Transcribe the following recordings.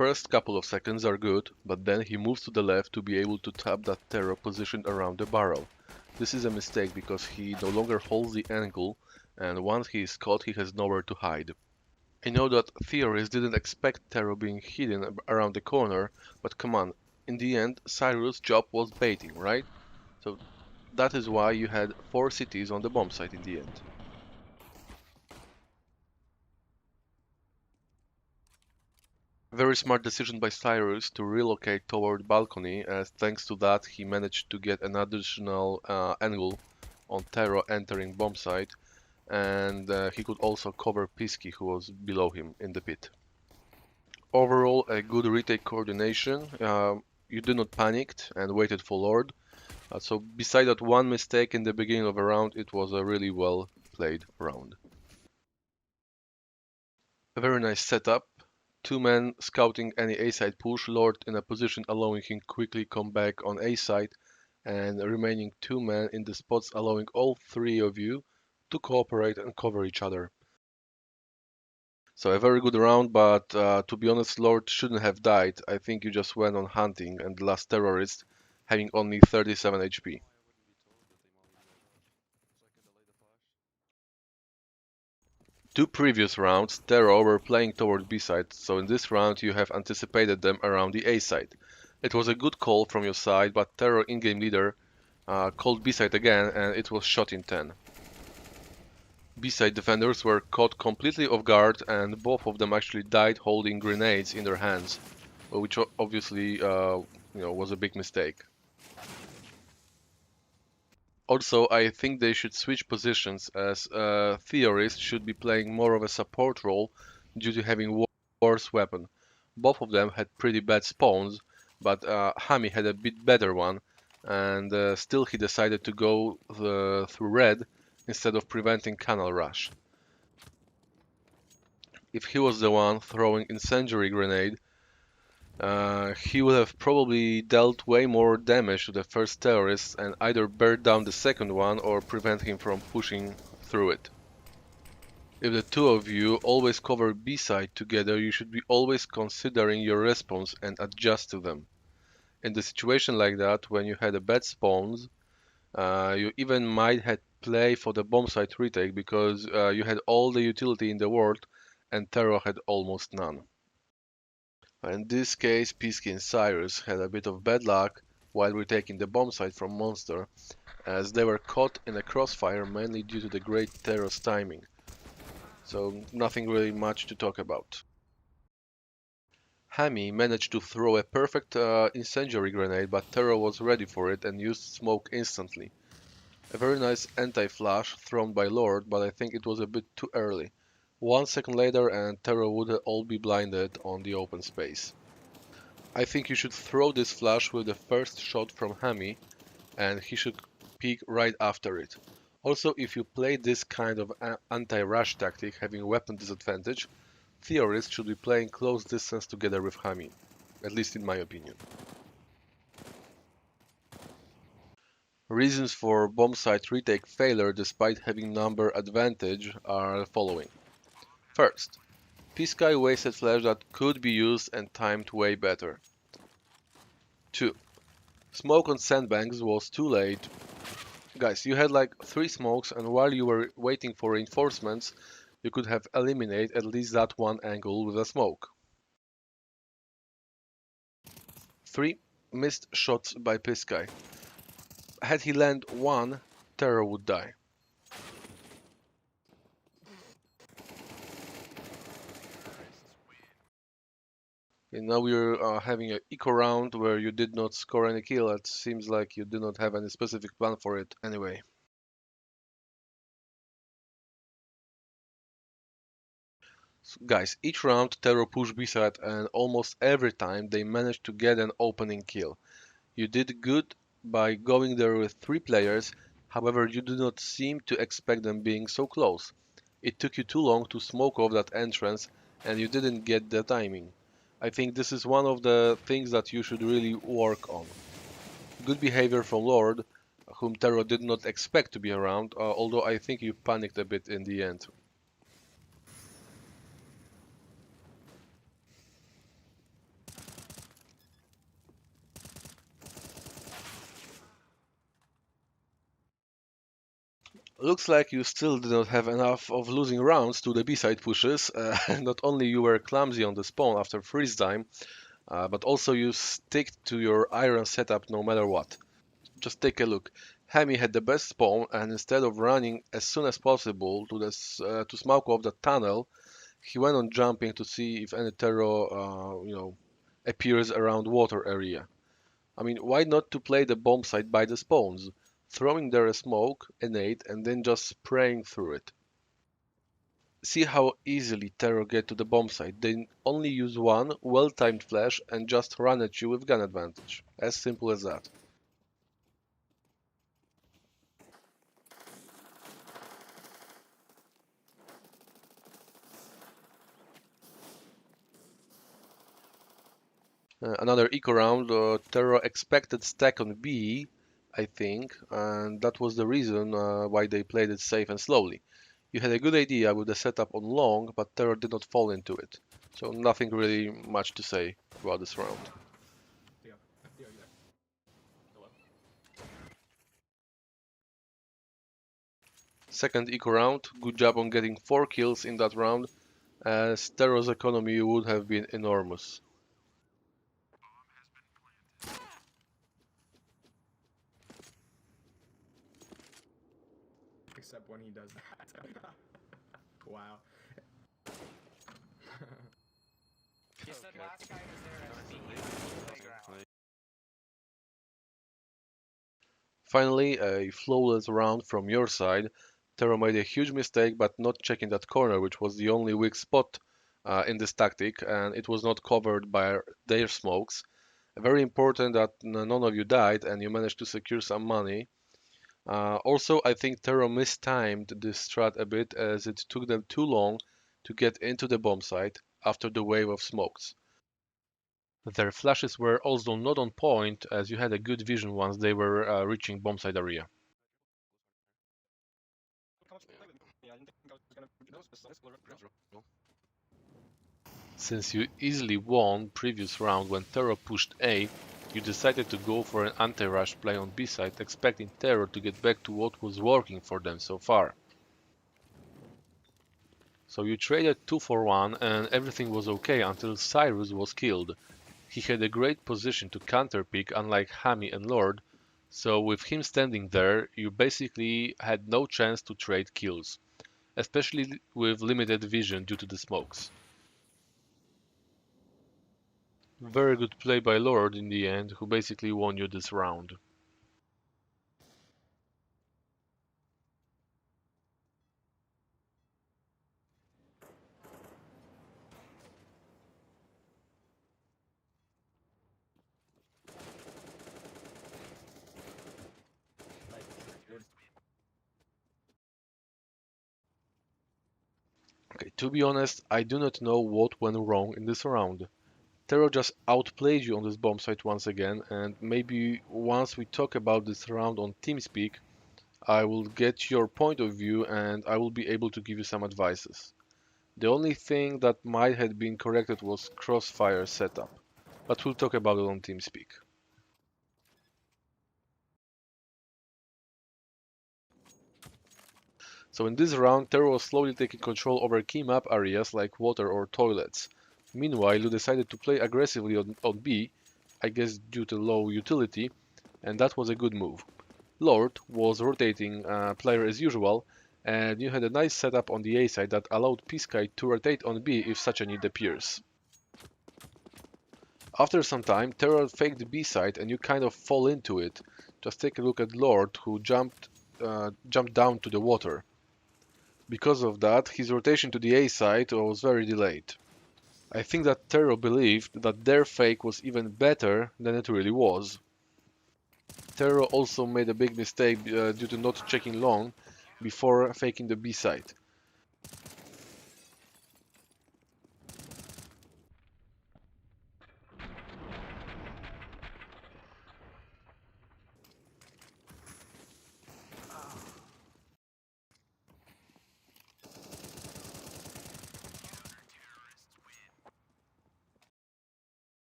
first couple of seconds are good, but then he moves to the left to be able to tap that terror positioned around the barrel. This is a mistake because he no longer holds the angle, and once he is caught he has nowhere to hide. I know that theorists didn't expect terror being hidden around the corner, but come on, in the end Cyrus' job was baiting, right? So that is why you had 4 cities on the bomb site in the end. Very smart decision by Cyrus to relocate toward balcony, as thanks to that he managed to get an additional angle on Terror entering bomb site, and he could also cover Pisky, who was below him in the pit. Overall, a good retake coordination. You did not panic and waited for Lord. So beside that one mistake in the beginning of a round, it was a really well played round. A very nice setup. 2 men scouting any A-side push, Lord in a position allowing him quickly come back on A-side, and remaining 2 men in the spots allowing all 3 of you to cooperate and cover each other. So a very good round, but to be honest, Lord shouldn't have died. I think you just went on hunting and the last terrorist having only 37 HP. Two previous rounds, Terror were playing toward B-side, so in this round you have anticipated them around the A-side. It was a good call from your side, but Terror in-game leader called B-side again and it was shot in 10. B-side defenders were caught completely off guard and both of them actually died holding grenades in their hands, which obviously was a big mistake. Also, I think they should switch positions, as Theorist should be playing more of a support role due to having worse weapon. Both of them had pretty bad spawns, but Hami had a bit better one, and still he decided to go through red instead of preventing canal rush. If he was the one throwing incendiary grenade, he would have probably dealt way more damage to the first terrorist and either burned down the second one or prevent him from pushing through it. If the two of you always cover B-side together, you should be always considering your response and adjust to them. In the situation like that, when you had a bad spawns, you even might have play for the bomb site retake because you had all the utility in the world and Terror had almost none. In this case, Pisky and Cyrus had a bit of bad luck while retaking the bomb site from Monster, as they were caught in a crossfire mainly due to the great Terror's timing. So nothing really much to talk about. Hami managed to throw a perfect incendiary grenade, but Terror was ready for it and used smoke instantly. A very nice anti-flash thrown by Lord, but I think it was a bit too early. 1 second later and Terror would all be blinded on the open space. I think you should throw this flash with the first shot from Hami, and he should peek right after it. Also, if you play this kind of anti-rush tactic having weapon disadvantage, Theorists should be playing close distance together with Hami, at least in my opinion. Reasons for bomb site retake failure despite having number advantage are the following. First, Pisky wasted flash that could be used and timed way better. 2. Smoke on sandbanks was too late. Guys, you had like 3 smokes and while you were waiting for reinforcements, you could have eliminated at least that one angle with a smoke. 3. Missed shots by Pisky. Had he landed one, Terror would die. And now we're having an eco round where you did not score any kill. It seems like you did not have any specific plan for it anyway. So guys, each round Terror pushed B-side and almost every time they managed to get an opening kill. You did good by going there with 3 players, however you do not seem to expect them being so close. It took you too long to smoke off that entrance and you didn't get the timing. I think this is one of the things that you should really work on. Good behavior from Lord, whom Terror did not expect to be around, although I think you panicked a bit in the end. Looks like you still did not have enough of losing rounds to the B-side pushes. Not only you were clumsy on the spawn after freeze time, but also you stick to your iron setup no matter what. Just take a look. Hemi had the best spawn, and instead of running as soon as possible to smoke off the tunnel, he went on jumping to see if any terror, appears around water area. I mean, why not to play the bomb site by the spawns, throwing there a smoke, a nade, and then just spraying through it. See how easily terror get to the bomb site. They only use one well-timed flash and just run at you with gun advantage. As simple as that. Another eco round, Terra expected stack on B, I think, and that was the reason why they played it safe and slowly. You had a good idea with the setup on long, but Terra did not fall into it. So nothing really much to say about this round. Second eco round, good job on getting 4 kills in that round, as Terra's economy would have been enormous. Except when he does that. Wow. You said last guy was there as the playground. Finally, a flawless round from your side. Terra made a huge mistake by not checking that corner, which was the only weak spot in this tactic, and it was not covered by their smokes. Very important that none of you died and you managed to secure some money. Also, I think Terra mistimed this strat a bit as it took them too long to get into the bomb site after the wave of smokes. Their flashes were also not on point as you had a good vision once they were reaching bomb site area. Since you easily won previous round when Terror pushed A, you decided to go for an anti-rush play on B side, expecting Terror to get back to what was working for them so far. So you traded 2 for 1 and everything was okay until Cyrus was killed. He had a great position to counterpick unlike Hami and Lord, so with him standing there, you basically had no chance to trade kills, especially with limited vision due to the smokes. Very good play by Lord in the end, who basically won you this round. Okay, to be honest, I do not know what went wrong in this round. Tero just outplayed you on this bomb site once again, and maybe once we talk about this round on TeamSpeak, I will get your point of view and I will be able to give you some advices. The only thing that might have been corrected was Crossfire setup, but we'll talk about it on TeamSpeak. So in this round, Tero was slowly taking control over key map areas like water or toilets. Meanwhile, you decided to play aggressively on B, I guess due to low utility, and that was a good move. Lord was rotating player as usual, and you had a nice setup on the A side that allowed P-Sky to rotate on B if such a need appears. After some time, Terror faked the B side and you kind of fall into it. Just take a look at Lord who jumped down to the water. Because of that, his rotation to the A side was very delayed. I think that Terror believed that their fake was even better than it really was. Terror also made a big mistake due to not checking long before faking the B side.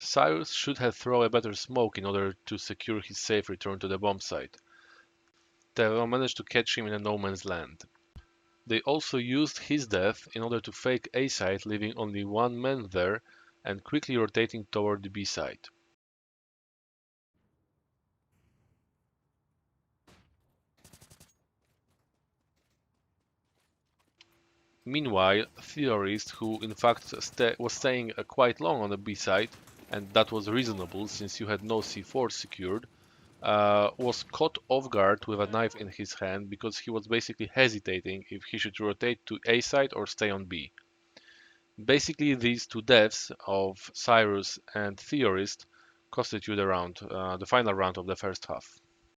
Cyrus should have thrown a better smoke in order to secure his safe return to the bomb site. Tero managed to catch him in a no man's land. They also used his death in order to fake A side, leaving only one man there and quickly rotating toward the B side. Meanwhile, Theorist, who in fact was staying quite long on the B side, and that was reasonable since you had no C4 secured, was caught off guard with a knife in his hand because he was basically hesitating if he should rotate to A side or stay on B. Basically, these two deaths of Cyrus and Theorist constitute the final round of the first half.